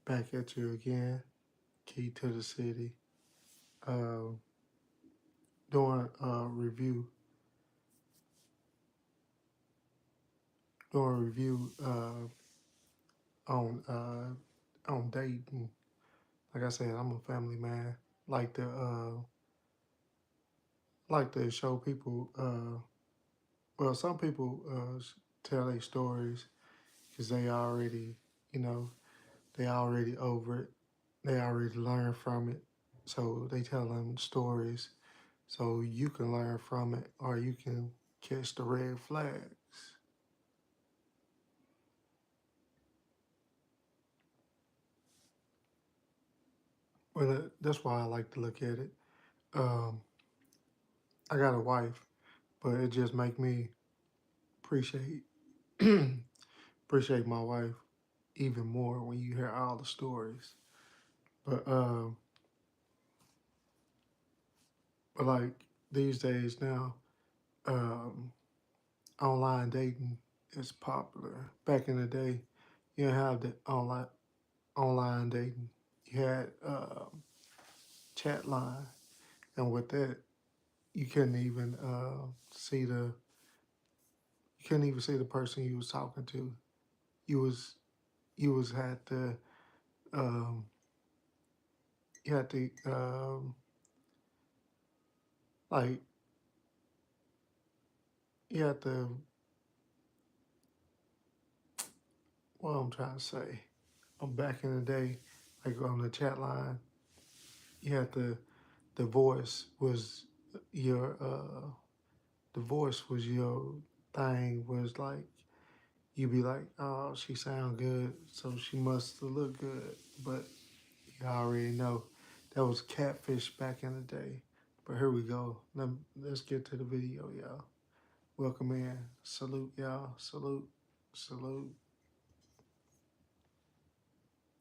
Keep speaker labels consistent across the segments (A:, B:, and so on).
A: Back at you again. Key to the city. Uh, doing a review. Doing a review on dating. Like I said, I'm a family man. Like to like to show people. Well, some people tell their stories because they already, you know, they already over it. They already learned from it. So they tell them stories so you can learn from it or you can catch the red flags. But that's why I like to look at it. Um, I got a wife, but it just make me appreciate appreciate my wife even more when you hear all the stories. But like these days now, um, online dating is popular. Back in the day, you didn't have the online dating. You had chat line, and with that, you couldn't even see the you couldn't even see the person you was talking to. You was you was had to um, you had to like you had to what I'm trying to say. Back in the day, like on the chat line, you had to the voice was your the voice was your thing was like you be like, oh, she sound good, so she must look good. But you already know that was catfish back in the day. But here we go. Let's get to the video, y'all. Welcome in. Salute, y'all. Salute. Salute.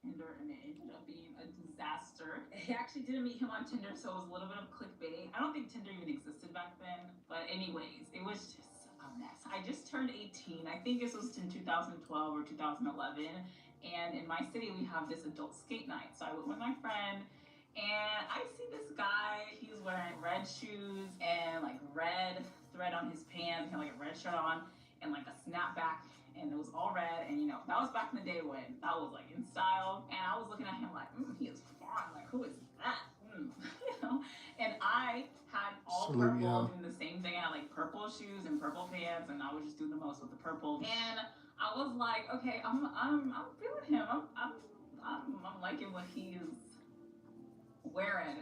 B: Tinder, and it ended up being a disaster. I actually didn't meet him on Tinder, so it was a little bit of clickbait. I don't think Tinder even existed back then, but anyways, it was just a mess. I just turned 18. I think this was in 2012 or 2011, and in my city we have this adult skate night. So I went with my friend, and I see this guy. He's wearing red shoes and like red thread on his pants. He had like a red shirt on and like a snapback, and it was all red. And that was back in the day when that was like in style. And I was looking at him like, he is fine. Like, who is that? you know. And I had all
A: Salute,
B: purple,
A: y'all.
B: doing the same thing. I had like purple shoes and purple pants, and I was just doing the most with the purple. And I was like, okay, I'm feeling him. I'm liking what he's wearing.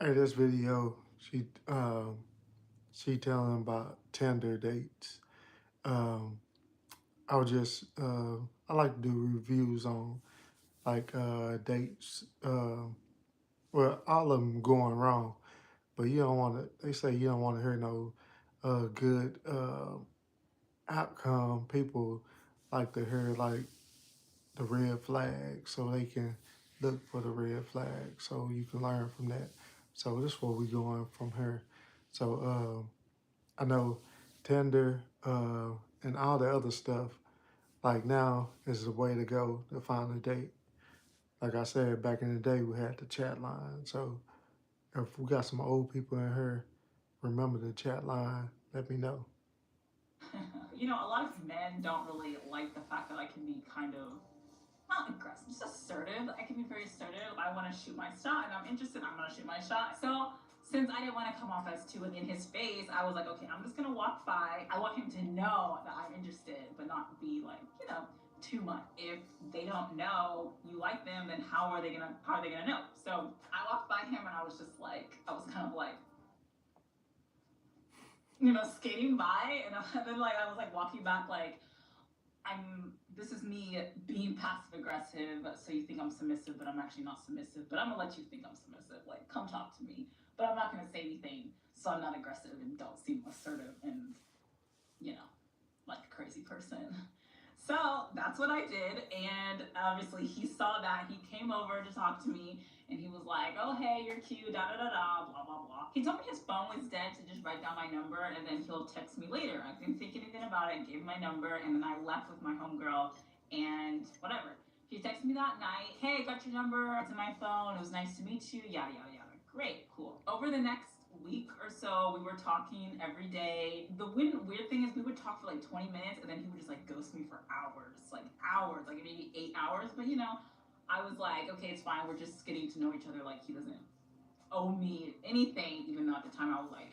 A: Hey, this video, she telling about Tinder dates. Um, I was just I like to do reviews on like dates. Well, all of them going wrong, but you don't want to. They say you don't want to hear no good outcome. People like to hear like the red flag, so they can look for the red flag, so you can learn from that. So this is where we going from here. So I know Tinder and all the other stuff. Like now is the way to go to find a date. Like I said, back in the day, we had the chat line. So if we got some old people in here, remember the chat line. Let me know.
B: A lot of men don't really like the fact that I can be kind of not aggressive, just assertive. I can be very assertive. I want to shoot my shot and I'm interested. I'm going to shoot my shot. So since I didn't want to come off as too in his face, I was like, okay, I'm just going to walk by. I want him to know that I'm interested, but not be like, too much. If they don't know you like them, then how are they gonna know? So I walked by him and I was just like, I was kind of like, skating by, and then like I was like walking back, like this is me being passive aggressive, so you think I'm submissive, but I'm actually not submissive. But I'm gonna let you think I'm submissive. Like, come talk to me. But I'm not gonna say anything, so I'm not aggressive and don't seem assertive and, you know, like a crazy person. So that's what I did, and obviously he saw that. He came over to talk to me, and he was like, "Oh hey, you're cute, da da da da, blah blah blah." He told me his phone was dead to just write down my number, and then he'll text me later. I didn't think anything about it. Gave my number, and then I left with my homegirl, and whatever. He texted me that night, hey, I got your number, it's in my phone, it was nice to meet you, yada, yada, yada. Great, cool. Over the next week or so, we were talking every day. The weird thing is we would talk for like 20 minutes and then he would just like ghost me for hours, like maybe 8 hours. But I was like, okay, it's fine. We're just getting to know each other. Like he doesn't owe me anything, even though at the time I was like,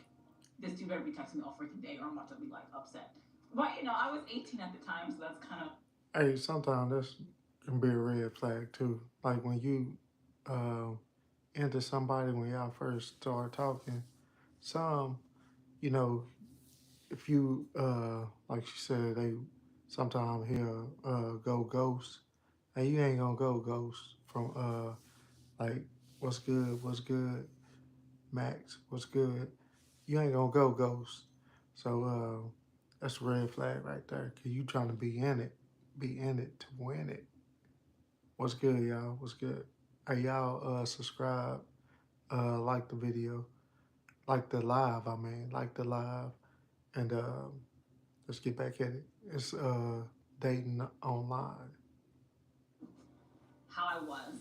B: this dude better be texting me all freaking day or I'm about to be like upset. But I was 18 at the time, so that's kind of.
A: Hey, sometimes this can be a red flag too. Like when you uh, into somebody when y'all first start talking, some, you know, if you like she said, they sometimes he'll go ghost, and you ain't gonna go ghost from like what's good, Max, what's good. You ain't gonna go ghost. So that's a red flag right there. Cause you trying to be in it to win it. What's good, y'all? What's good? Hey, y'all subscribe, like the video, like the live. I mean, like the live, and let's get back at it. It's dating online.
B: How I was.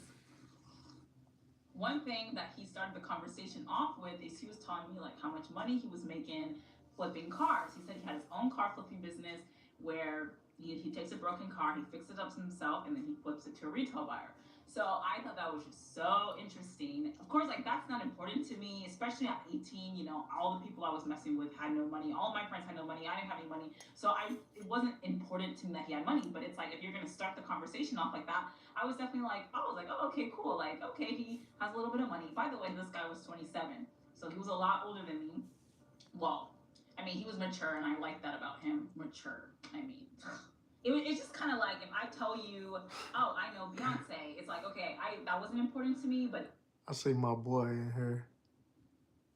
B: One thing that he started the conversation off with is he was telling me like how much money he was making flipping cars. He said he had his own car flipping business where he takes a broken car, he fixes it up himself, and then he flips it to a retail buyer. So I thought that was just so interesting. Of course, like that's not important to me, especially at 18. All the people I was messing with had no money. All my friends had no money. I didn't have any money. So it wasn't important to me that he had money. But it's like if you're gonna start the conversation off like that, I was definitely like, oh, okay, cool. Like, okay, he has a little bit of money. By the way, this guy was 27, so he was a lot older than me. Well, I mean, he was mature, and I like that about him. Mature. I mean, it's just kind of like if I tell you, oh, I know Beyonce, it's like, okay, that wasn't important to me, but
A: I see my boy in here.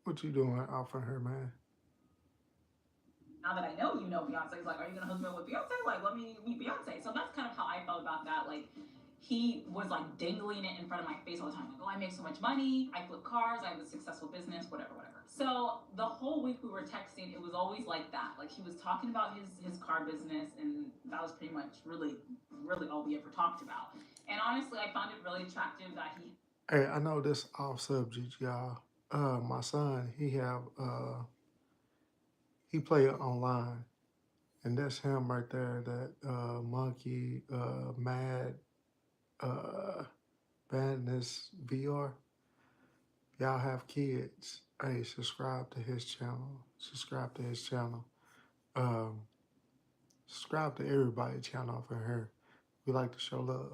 A: What you doing off of her, man?
B: now that I know you know Beyonce, it's like, are you gonna hook me up with Beyonce? Like, let me meet Beyonce. So that's kind of how I felt about that. Like, he was like dangling it in front of my face all the time. Like, oh, I make so much money. I flip cars. I have a successful business. Whatever, whatever. So the whole week we were texting, it was always like that. Like he was talking about his car business, and that was pretty much really, really all we ever talked about. And honestly, I found it really attractive that he.
A: Hey, I know this off subject, y'all. My son, he play it online, and that's him right there. That monkey, mad, uh, badness VR. Y'all have kids. Hey, subscribe to his channel. Subscribe to his channel. Um, subscribe to everybody's channel for her. We like to show love.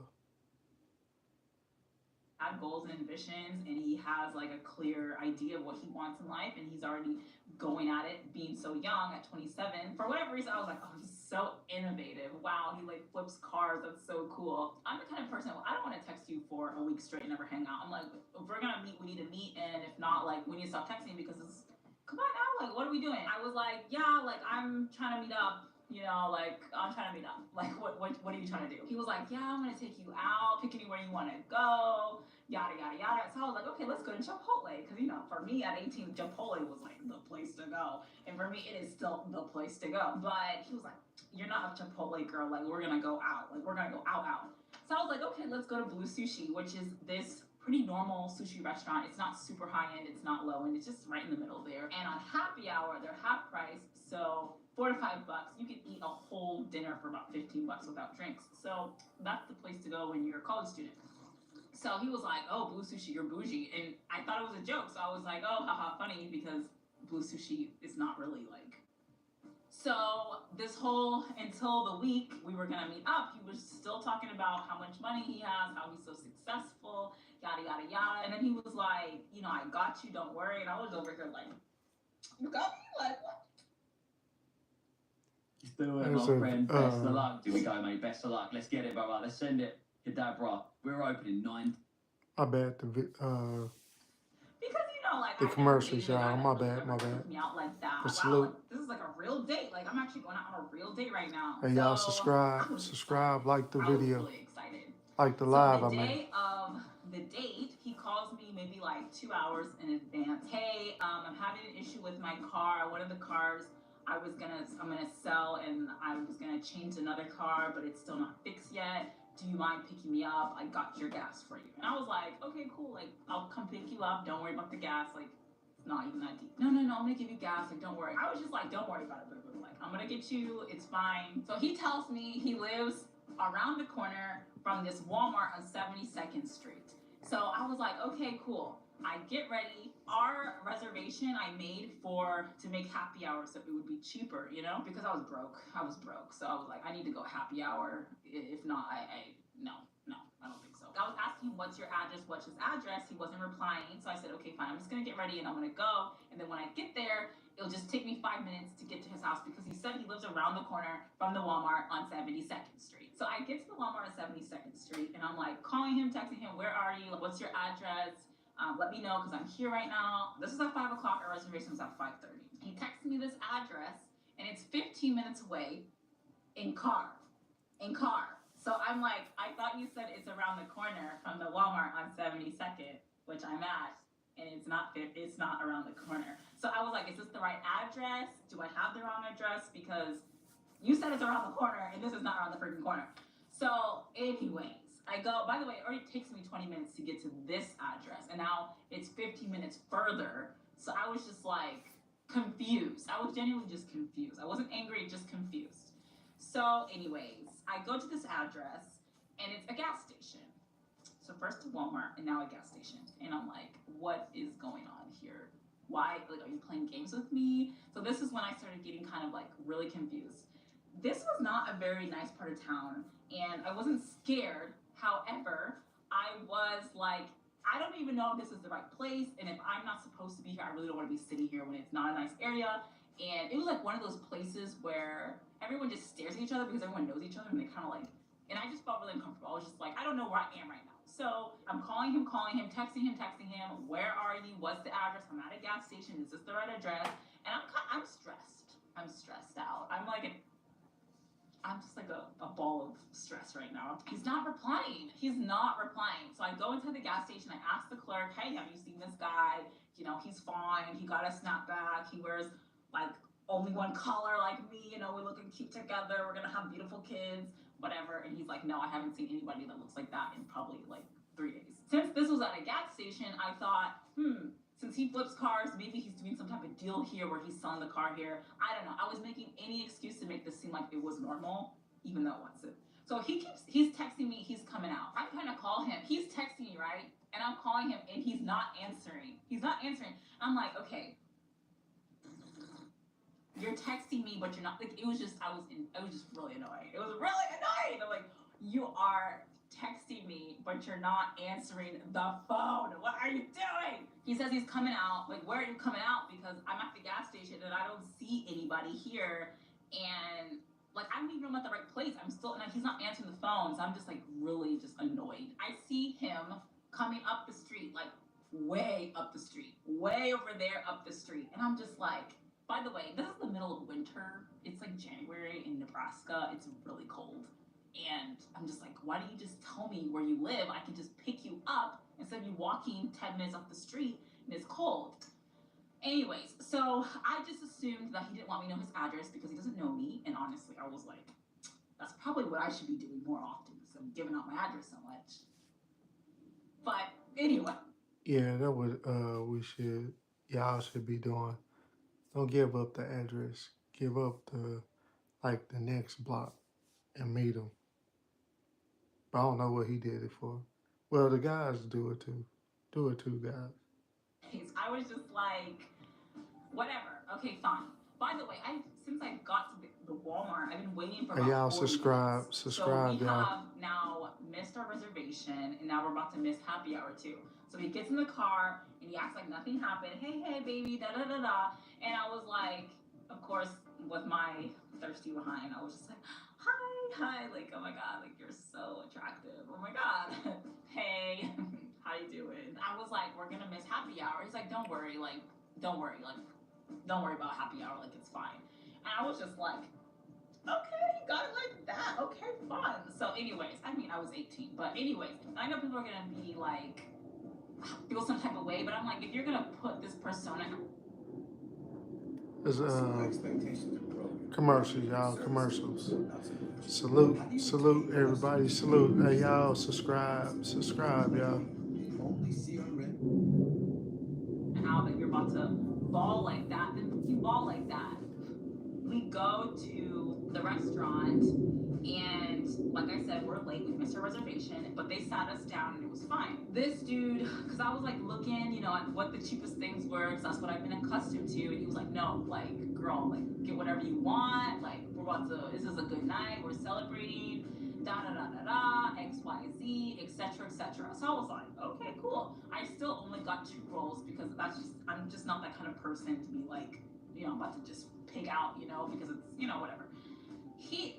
B: Had goals and ambitions, and he has like a clear idea of what he wants in life, and he's already going at it being so young at 27. For whatever reason, I was like, oh, he's so innovative. Wow, he like flips cars. That's so cool. I'm the kind of person, I don't want to text you for a week straight and never hang out. I'm like, if we're gonna meet, we need to meet, and if not, like we need to stop texting because it's, come on now, like what are we doing? I was like, yeah, like I'm trying to meet up, like I'm trying to meet up. Like what are you trying to do? He was like, yeah, I'm gonna take you out, pick anywhere you want to go, yada yada yada. So I was like, okay, let's go to Chipotle, because for me at 18, Chipotle was like the place to go, and for me it is still the place to go. But he was like, you're not a Chipotle girl, like we're gonna go out, like we're gonna go out. So I was like, okay, let's go to Blue Sushi, which is this pretty normal sushi restaurant. It's not super high end, it's not low end, it's just right in the middle there. And on happy hour, they're half price, so $4 to $5, you can eat a whole dinner for about $15 without drinks. So that's the place to go when you're a college student. So he was like, oh, Blue Sushi, you're bougie. And I thought it was a joke. So I was like, oh, haha, funny, because Blue Sushi is not really like. So this whole, until the week we were gonna meet up, he was still talking about how much money he has, how he's so successful, yada yada yada. And then he was like, I got you, don't worry. And I was over here like, you got me? Like what?
C: Do it, my friend. Best of luck. Here we go, mate. Best of luck. Let's get it, brother. Let's send it. Your dad, bro. We're opening 9.
A: My bad.
B: Because like
A: the commercials, y'all. My bad.
B: Me out like that.
A: But
B: wow,
A: salute.
B: like, this is like a real date. Like I'm actually going out on a real date right now.
A: Hey, y'all subscribe, like the video,
B: really excited.
A: like the live.
B: The day of the date, he calls me maybe like 2 hours in advance. Hey, I'm having an issue with my car. One of the cars I'm gonna sell, and I was gonna change another car, but it's still not fixed yet. do you mind picking me up? I got your gas for you. And I was like, okay, cool. Like, I'll come pick you up. Don't worry about the gas. Like, it's not even that deep. No, I'm gonna give you gas. Like, don't worry. I was just like, don't worry about it, boo. Like, I'm gonna get you. It's fine. So he tells me he lives around the corner from this Walmart on 72nd Street. So I was like, okay, cool. I get ready. Our reservation I made to make happy hour so it would be cheaper, you know, because I was broke. So I was like, I need to go happy hour. If not, no, I don't think so. I was asking him, what's your address? What's his address? He wasn't replying. So I said, okay, fine. I'm just going to get ready and I'm going to go. And then when I get there, it'll just take me 5 minutes to get to his house because he said he lives around the corner from the Walmart on 72nd Street. So I get to the Walmart on 72nd Street and I'm like calling him, texting him, where are you? What's your address? Let me know because I'm here right now. This is at 5 o'clock. Our reservation was at 5:30. He texted me this address and it's 15 minutes away in car. So I'm like, I thought you said it's around the corner from the Walmart on 72nd, which I'm at, and it's not around the corner. So I was like, is this the right address? Do I have the wrong address? Because you said it's around the corner and this is not around the freaking corner. So anyways, I go, by the way, it already takes me 20 minutes to get to this address, and now it's 15 minutes further. So I was just like confused. I was genuinely just confused. I wasn't angry, just confused. So anyways, I go to this address and it's a gas station. So first to Walmart and now a gas station. And I'm like, what is going on here? Why, like, are you playing games with me? So this is when I started getting kind of like really confused. This was not a very nice part of town and I wasn't scared. However, I was like, I don't even know if this is the right place. And if I'm not supposed to be here, I really don't want to be sitting here when it's not a nice area. And it was like one of those places where everyone just stares at each other because everyone knows each other and they kind of like, and I just felt really uncomfortable. I was just like, I don't know where I am right now. So I'm calling him, texting him, where are you? What's the address? I'm at a gas station. Is this the right address? And I'm stressed. I'm stressed out. I'm just like a ball of stress right now. He's not replying. So I go into the gas station. I ask the clerk, hey, have you seen this guy? You know, he's fine. He got a snapback. He wears like only one color like me. You know, we're looking cute together. We're going to have beautiful kids, whatever. And he's like, no, I haven't seen anybody that looks like that in probably like 3 days. Since this was at a gas station, I thought, since he flips cars, maybe he's doing some type of deal here where he's selling the car here. I don't know. I was making any excuse to make this seem like it was normal, even though it wasn't. So he's texting me, he's coming out. I'm trying to call him. He's texting me, right? And I'm calling him and he's not answering. I'm like, okay, you're texting me, but you're not. Like, I was just really annoying. It was really annoying. I'm like, you are texting me, but you're not answering the phone. What are you doing? He says he's coming out. Like, where are you coming out? Because I'm at the gas station and I don't see anybody here. And like, I don't even know I'm at the right place. I'm still, and he's not answering the phone. So I'm just like really just annoyed. I see him coming up the street, like way up the street, way over there up the street. And I'm just like, by the way, this is the middle of winter. It's like January in Nebraska. It's really cold. And I'm just like, why don't you just tell me where you live? I can just pick you up instead of you walking 10 minutes up the street and it's cold. Anyways, so I just assumed that he didn't want me to know his address because he doesn't know me. And honestly, I was like, that's probably what I should be doing more often. So I'm giving out my address so much. But anyway.
A: Yeah, that would y'all should be doing. Don't give up the address. Give up the next block and meet him. But I don't know what he did it for. Well, the guys do it too. Do it too, guys.
B: I was just like, whatever. Okay, fine. By the way, since I got to the Walmart, I've been waiting for about
A: y'all
B: 40
A: subscribe,
B: minutes.
A: subscribe,
B: so we
A: y'all.
B: have now missed our reservation, and now we're about to miss happy hour too. So he gets in the car and he acts like nothing happened. Hey, baby, da da da da. And I was like, of course, with my thirsty behind, I was just like, hi, like, oh my god, like, you're so attractive. Oh my god. Hey, how you doing? I was like, we're gonna miss happy hour. He's like, don't worry about happy hour, like, it's fine. And I was just like, okay, you got it like that. Okay, fun. So anyways, I mean, I was 18, but anyways, I know people are gonna be like, feel some type of way, but I'm like, if you're gonna put this persona.
A: There's commercials, y'all, commercials. Salute, salute everybody, salute. Hey y'all, subscribe, y'all.
B: How that you're about to ball like that, then you ball like that. We go to the restaurant, and like I said, we're late. We missed our reservation, but they sat us down and it was fine. This dude, because I was like looking, at what the cheapest things were, because that's what I've been accustomed to, and he was like, no, like, girl, like, get whatever you want. Like, we're about to, this is a good night. We're celebrating. Da da da da da, X Y Z, etc. etc. So I was like, okay, cool. I still only got 2 rolls because I'm just not that kind of person to be like, I'm about to just pig out, because it's, whatever.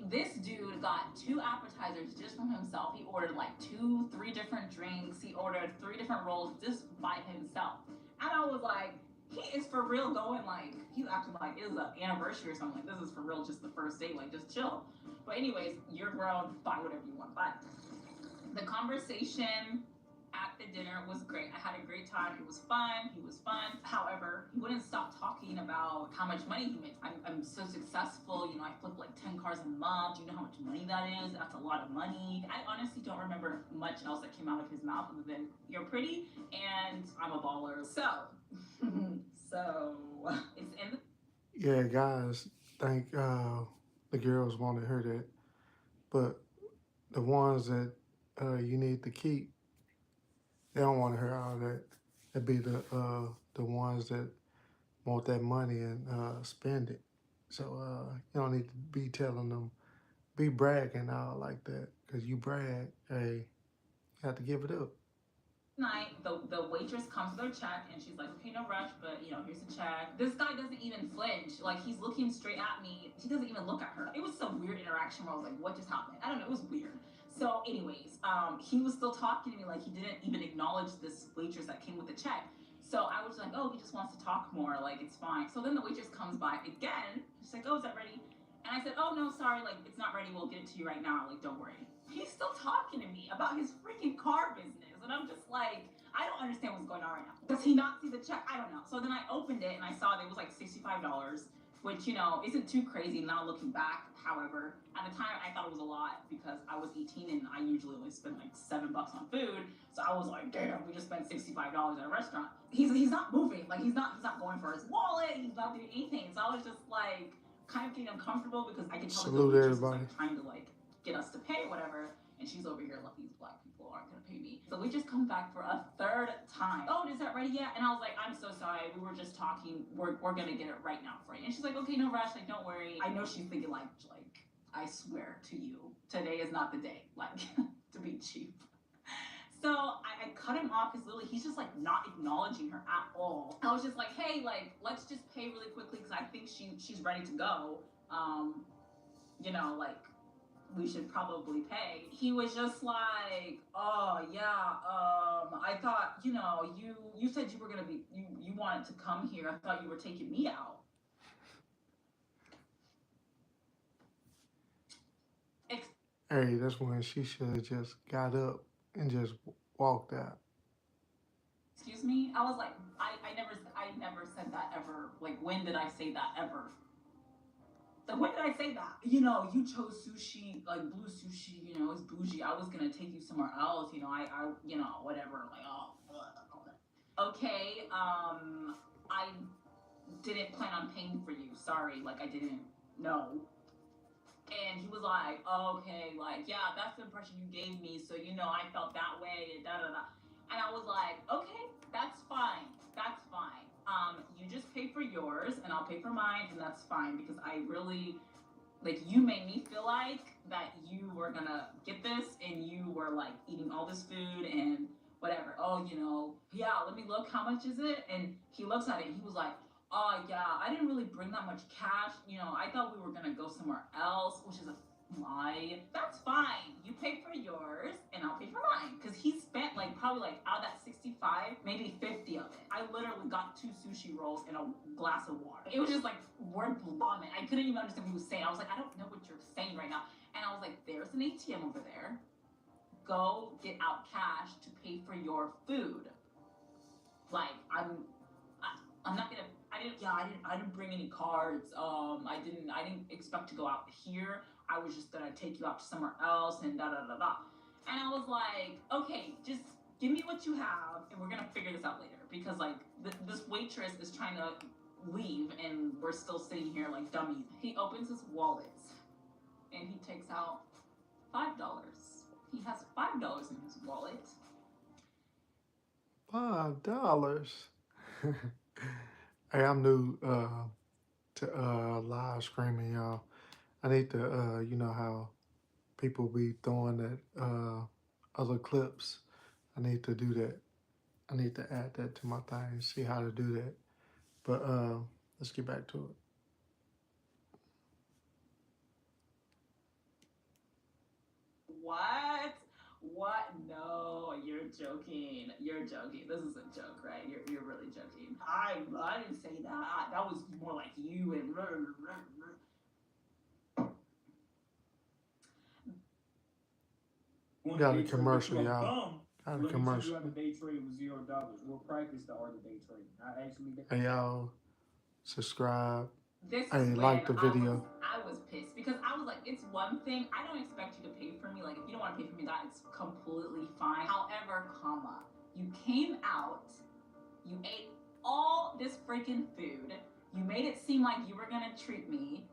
B: This dude got 2 appetizers just from himself. He ordered like 3 different drinks. He ordered 3 different rolls just by himself. And I was like, he is for real going like, he's acting like it is an anniversary or something. Like, this is for real, just the first date, like, just chill. But anyways, you're grown, buy whatever you want, buy. The conversation at the dinner was great. I had a great time. It was fun. He was fun. However, he wouldn't stop talking about how much money he makes. I'm so successful. I flip like 10 cars a month. Do you know how much money that is? That's a lot of money. I honestly don't remember much else that came out of his mouth other than you're pretty and I'm a baller. So, so it's in the.
A: Yeah, guys, think the girls wanted her that, but the ones that you need to keep, they don't want to hear all that. It'd be the ones that want that money and spend it. So you don't need to be telling them, be bragging all like that, because you brag, hey, you have to give it up.
B: Night, the waitress comes with her check and she's like, okay, no rush, but here's the check. This guy doesn't even flinch. Like, he's looking straight at me. He doesn't even look at her. It was some weird interaction where I was like, what just happened? I don't know, it was weird. So anyways, he was still talking to me, like he didn't even acknowledge this waitress that came with the check. So I was like, oh, he just wants to talk more, like it's fine. So then the waitress comes by again. She's like, oh, is that ready? And I said, oh no, sorry, like it's not ready. We'll get it to you right now. Like, don't worry. He's still talking to me about his freaking car business. And I'm just like, I don't understand what's going on right now. Does he not see the check? I don't know. So then I opened it and I saw that it was like $65, which, isn't too crazy now looking back. However, at the time I thought it was a lot because I was 18 and I usually only spend like $7 on food. So I was like, damn, we just spent $65 at a restaurant. He's not moving. Like he's not going for his wallet. He's not doing anything. So I was just like kind of getting uncomfortable because I could tell that the waitress was like trying to like get us to pay whatever. And she's over here like, these black people aren't gonna pay me. So we just come back for a 3rd time. Oh, is that ready yet? And I was like, I'm so sorry. We were just talking. We're gonna get it right now for you. And she's like, okay, no rush. Like, don't worry. I know she's thinking like, I swear to you, today is not the day. Like, to be cheap. So I cut him off because literally he's just like not acknowledging her at all. I was just like, hey, like let's just pay really quickly because I think she's ready to go. Like we should probably pay. He was just like, oh yeah, I thought, you said you were gonna be, you wanted to come here. I thought you were taking me out.
A: Hey, that's when she should have just got up and just walked out.
B: Excuse me? I was like, I never said that ever. Like, when did I say that ever? Like, when did I say that? You chose sushi, like blue sushi, it's bougie. I was gonna take you somewhere else, I whatever, like, oh, okay, I didn't plan on paying for you. Sorry, like, I didn't know. And he was like, oh, okay, like, yeah, that's the impression you gave me, so, I felt that way, and da-da-da. And I was like, okay, that's fine, that's fine. You just pay for yours, and I'll pay for mine, and that's fine, because I really, like, you made me feel like that you were gonna get this, and you were, like, eating all this food, and whatever. Oh, yeah, let me look, how much is it? And he looks at it, and he was like, oh yeah, I didn't really bring that much cash. I thought we were gonna go somewhere else, which is a lie. That's fine. You pay for yours and I'll pay for mine. Cause he spent like probably like out of that 65, maybe 50 of it. I literally got 2 sushi rolls and a glass of water. It was just like word vomit. I couldn't even understand what he was saying. I was like, I don't know what you're saying right now. And I was like, there's an ATM over there. Go get out cash to pay for your food. Like, I'm not gonna. I didn't bring any cards. I didn't expect to go out here. I was just gonna take you out to somewhere else and da da da da. And I was like, okay, just give me what you have and we're gonna figure this out later. Because like this waitress is trying to leave and we're still sitting here like dummies. He opens his wallet and he takes out $5. He has $5 in his wallet.
A: $5. Hey, I'm new to live streaming, y'all. I need to you know how people be throwing that other clips. I need to do that. I need to add that to my thing, see how to do that. But let's get back to it.
B: What? What? No, you're joking. You're joking. This is a joke, right? You're really joking. I didn't say that. That was more like you and.
A: Got a commercial, y'all. Got a commercial.
D: You have a day trade with $0. We'll practice the art of day trading. I actually.
A: Hey, y'all, subscribe.
B: This
A: Hey,
B: is
A: like the
B: when
A: video.
B: I was pissed because I was like, it's one thing. I don't expect you to pay for me. Like, if you don't want to pay for me, that is completely fine. However, you came out, you ate all this freaking food, you made it seem like you were gonna treat me,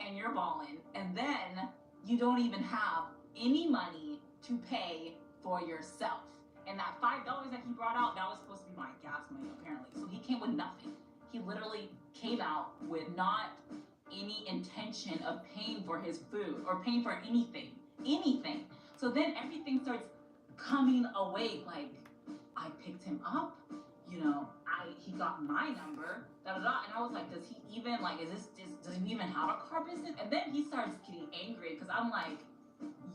B: and you're balling, and then you don't even have any money to pay for yourself. And that $5 that he brought out, that was supposed to be my gas money, apparently. So he came with nothing. He literally came out with not any intention of paying for his food or paying for anything. So then everything starts coming away. Like, I picked him up, you know, he got my number, da da da. And I was like, does he even like, does he even have a car business? And then he starts getting angry because I'm like,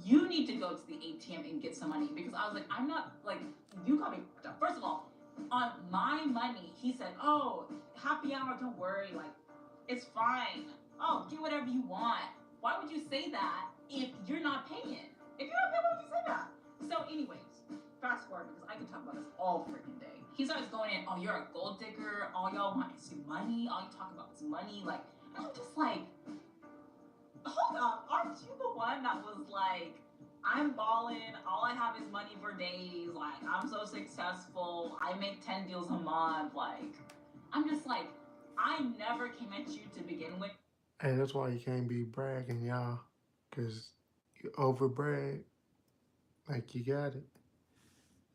B: you need to go to the ATM and get some money, because I was like, I'm not like, you got me. First of all, on my money, he said, oh, happy hour, don't worry, like, it's fine. Oh, get whatever you want. Why would you say that if you're not paying? If you're not paying, why would you say that? So anyways, fast forward, because I can talk about this all freaking day. He starts going in, oh, you're a gold digger, all y'all want is money, all you talk about is money, like, I'm just like, hold up, aren't you the one that was like, I'm balling, all I have is money for days, like, I'm so successful, I make 10 deals a month, like, I'm just like, I never came at you to begin with.
A: Hey, that's why you can't be bragging, y'all, because you over brag like you got it.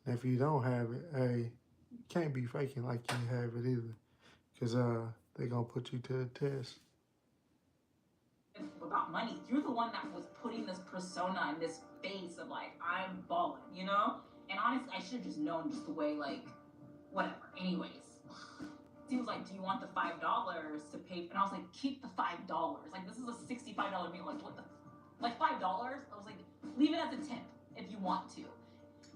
A: And if you don't have it, hey, you can't be faking like you have it either, because they're going to put you to the test.
B: About money, you're the one that was putting this persona and this face of like, I'm balling, you know? And honestly, I should have just known just the way, like, whatever. Anyways, he was like, do you want the $5 to pay? And I was like, keep the $5. Like, this is a $65 meal. Like, what the, like $5? I was like, leave it as a tip if you want to.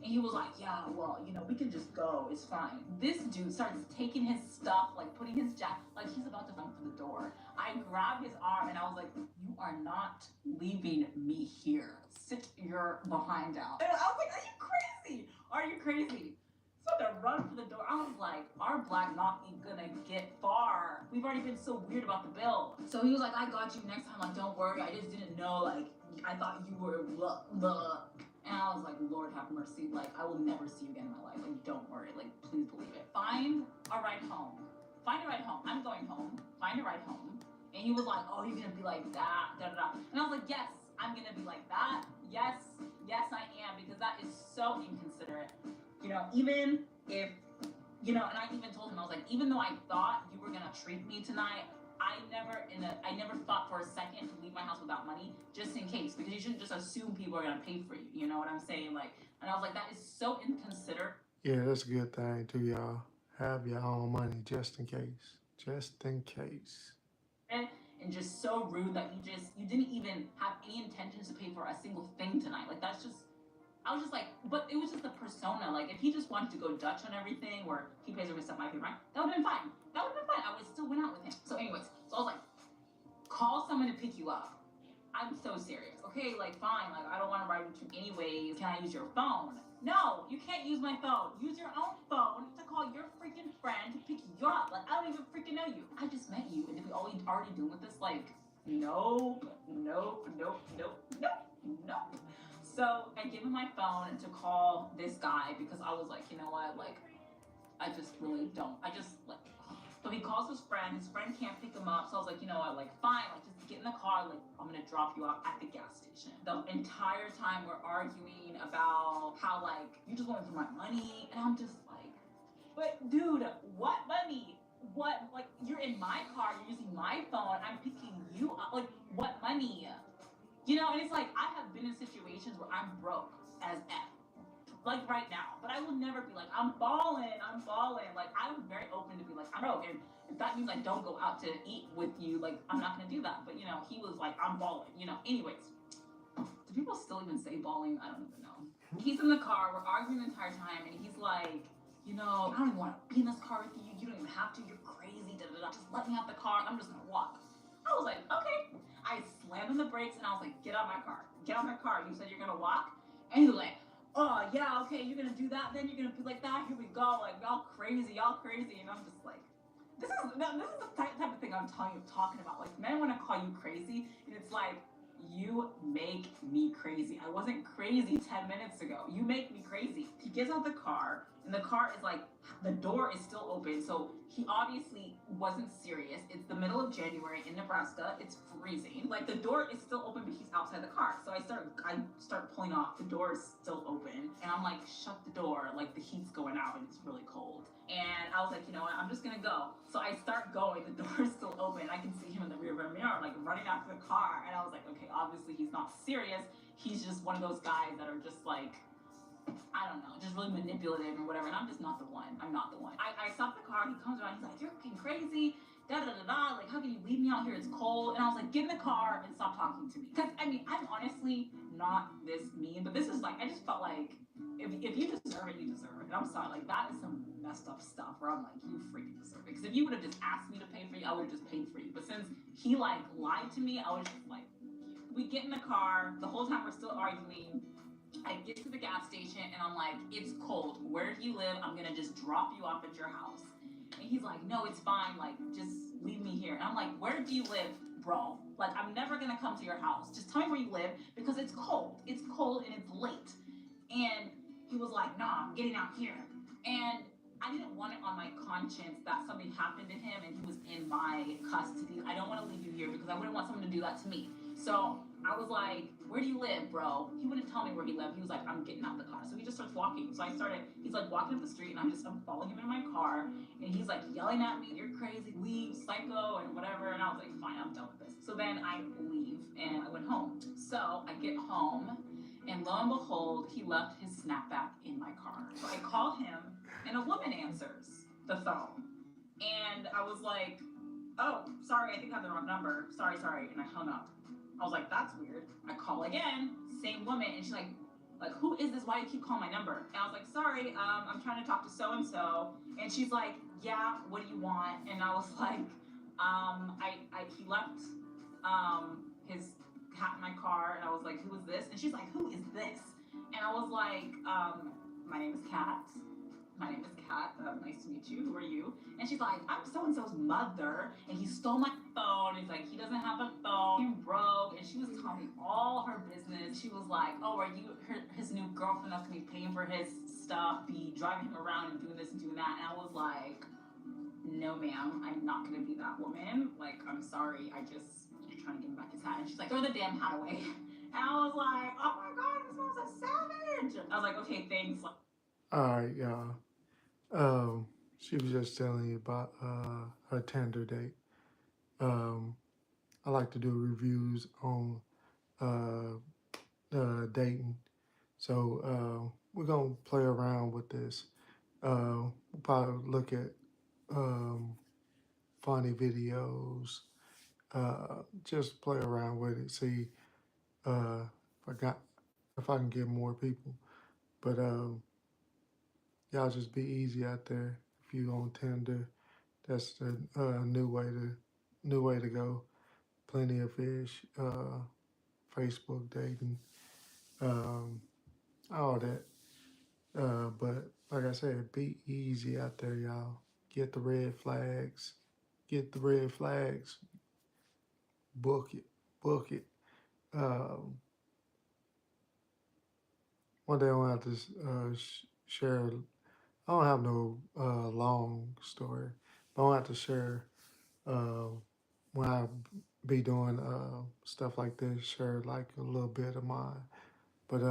B: And he was like, yeah, well, you know, we can just go. It's fine. This dude starts taking his stuff, like putting his jacket, like he's about to run for the door. I grabbed his arm and I was like, you are not leaving me here. Sit your behind down. And I was like, are you crazy? Are you crazy? So to run for the door, I was like, our black not gonna get far. We've already been so weird about the bill. So he was like, I got you next time. Like, don't worry. I just didn't know. Like, I thought you were blah, blah. And I was like, Lord have mercy. Like, I will never see you again in my life. Like, don't worry. Like, please believe it. Find a ride home. Find a ride home. I'm going home. Find a ride home. And he was like, oh, you're gonna be like that, da da da. And I was like, yes, I'm gonna be like that. Yes, I am, because that is so inconsiderate. You know, even if, you know, and I even told him, I was like, even though I thought you were gonna treat me tonight, I never thought for a second to leave my house without money, just in case, because you shouldn't just assume people are gonna pay for you. You know what I'm saying? Like, and I was like, that is so inconsiderate.
A: Yeah, that's a good thing too, y'all. Have your own money just in case. Just in case.
B: And just so rude that you didn't even have any intentions to pay for a single thing tonight. Like, that's just, I was just like, but it was just the persona. Like, if he just wanted to go Dutch on everything, where he pays for his stuff, I pay mine, that would have been fine. That would have been fine. I would still went out with him. So anyways, so I was like, call someone to pick you up. I'm so serious. Okay, like, fine. Like, I don't want to ride with you anyways. Can I use your phone? No, you can't use my phone. Use your own phone to call your freaking friend to pick you up. Like, I don't even freaking know you. I just met you, and if we already doing with this, like, Nope, nope, nope, nope, nope, nope. So I give him my phone to call this guy because I was like, you know what, like, I just really don't. I just like. So he calls his friend. His friend can't pick him up. So I was like, you know what, like, fine, like, just get in the car. Like, I'm gonna drop you off at the gas station. The entire time we're arguing about how like you just want for my money, and I'm just like, but dude, what money? What, like, you're in my car, you're using my phone, I'm picking you up. Like, what money? You know, and it's like I have been in situations where I'm broke as F, like right now. But I will never be like, I'm balling, I'm balling. Like, I'm very open to be like, I'm broke. And if that means I don't go out to eat with you, like, I'm not gonna do that. But you know, he was like, I'm balling, you know. Anyways, do people still even say balling? I don't even know. He's in the car, we're arguing the entire time, and he's like, you know, I don't even want to be in this car with you. You don't even have to, you're crazy, da da da. Just let me out the car, I'm just gonna walk. I was like, okay. I slammed on the brakes and I was like, get out my car. Get out my car. You said you're gonna walk? And he was like, oh yeah, okay, you're gonna do that, then you're gonna be like that, here we go, like, y'all crazy, and I'm just like, this is the type of thing I'm talking about. Like, men want to call you crazy, and it's like, you make me crazy. I wasn't crazy 10 minutes ago. You make me crazy. He gets out the car, and the car is like, the door is still open, so he obviously wasn't serious. It's the middle of January in Nebraska. It's freezing. Like, the door is still open, but he's outside the car. So I start pulling off. The door is still open, and I'm like, shut the door. Like, the heat's going out, and it's really cold. And I was like, you know what? I'm just gonna go. So I start going. The door is still open. I can see him in the rear mirror, like running after the car. And I was like, okay, obviously he's not serious. He's just one of those guys that are just like, I don't know, just really manipulative and whatever. And I'm just not the one. I'm not the one. I stop the car. He comes around. He's like, you're fucking crazy. Da da da da. Like, how can you leave me out here? It's cold. And I was like, get in the car and stop talking to me. Because I mean, I'm honestly not this mean, but this is like, I just felt like if you deserve it, you deserve it. And I'm sorry, like, that is some messed up stuff where I'm like, you freaking deserve it. Because if you would have just asked me to pay for you, I would have just paid for you. But since he like lied to me, I was just like, we get in the car. The whole time we're still arguing. I get to the gas station and I'm like, it's cold. Where do you live? I'm gonna just drop you off at your house. And he's like, no, it's fine. Like, just leave me here. And I'm like, where do you live, bro? Like, I'm never gonna come to your house. Just tell me where you live because it's cold. It's cold and it's late. And he was like, nah, I'm getting out here. And I didn't want it on my conscience that something happened to him and he was in my custody. I don't want to leave you here because I wouldn't want someone to do that to me. So I was like, where do you live, bro? He wouldn't tell me where he lived. He was like, I'm getting out the car. So he just starts walking. So he's like walking up the street and I'm following him in my car. And he's like yelling at me, you're crazy, leave, psycho, and whatever. And I was like, fine, I'm done with this. So then I leave and I went home. So I get home and lo and behold, he left his snapback in my car. So I call him and a woman answers the phone. And I was like, oh, sorry, I think I have the wrong number. Sorry. And I hung up. I was like, that's weird. I call again, same woman, and she's like, who is this? Why do you keep calling my number? And I was like, sorry, I'm trying to talk to so and so. And she's like, yeah, what do you want? And I was like, he left his hat in my car, and I was like, who is this? And she's like, who is this? And I was like, my name is Kat. Nice to meet you. Who are you? And she's like, I'm so-and-so's mother, and he stole my phone. He's like, he doesn't have a phone. He broke. And she was telling me all her business. She was like, oh, are you his new girlfriend that's gonna be paying for his stuff, be driving him around and doing this and doing that? And I was like, no, ma'am, I'm not gonna be that woman. Like, I'm sorry. I'm trying to give him back his hat. And she's like, throw the damn hat away. And I was like, oh my God, this was a savage. I was like, okay, thanks.
A: All right, y'all. She was just telling you about her Tinder date. I like to do reviews on dating, so we're gonna play around with this. We'll probably look at funny videos. Just play around with it. See if I can get more people. But y'all just be easy out there. If you on Tinder, that's the new way to go. Plenty of fish, Facebook dating, all that. But like I said, be easy out there, y'all. Get the red flags. book it. One day I'm gonna have to share. I don't have no long story, but I'm gonna have to share uh, when I be doing stuff like this. Share like a little bit of mine. But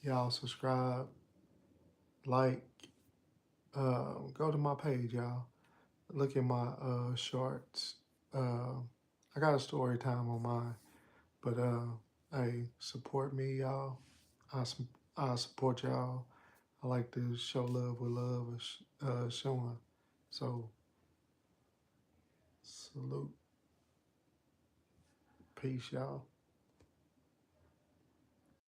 A: y'all subscribe, like, go to my page, y'all. Look at my shorts. I got a story time on mine, but hey, support me, y'all. I I support y'all. I like to show love with love is showing. So salute, peace, y'all.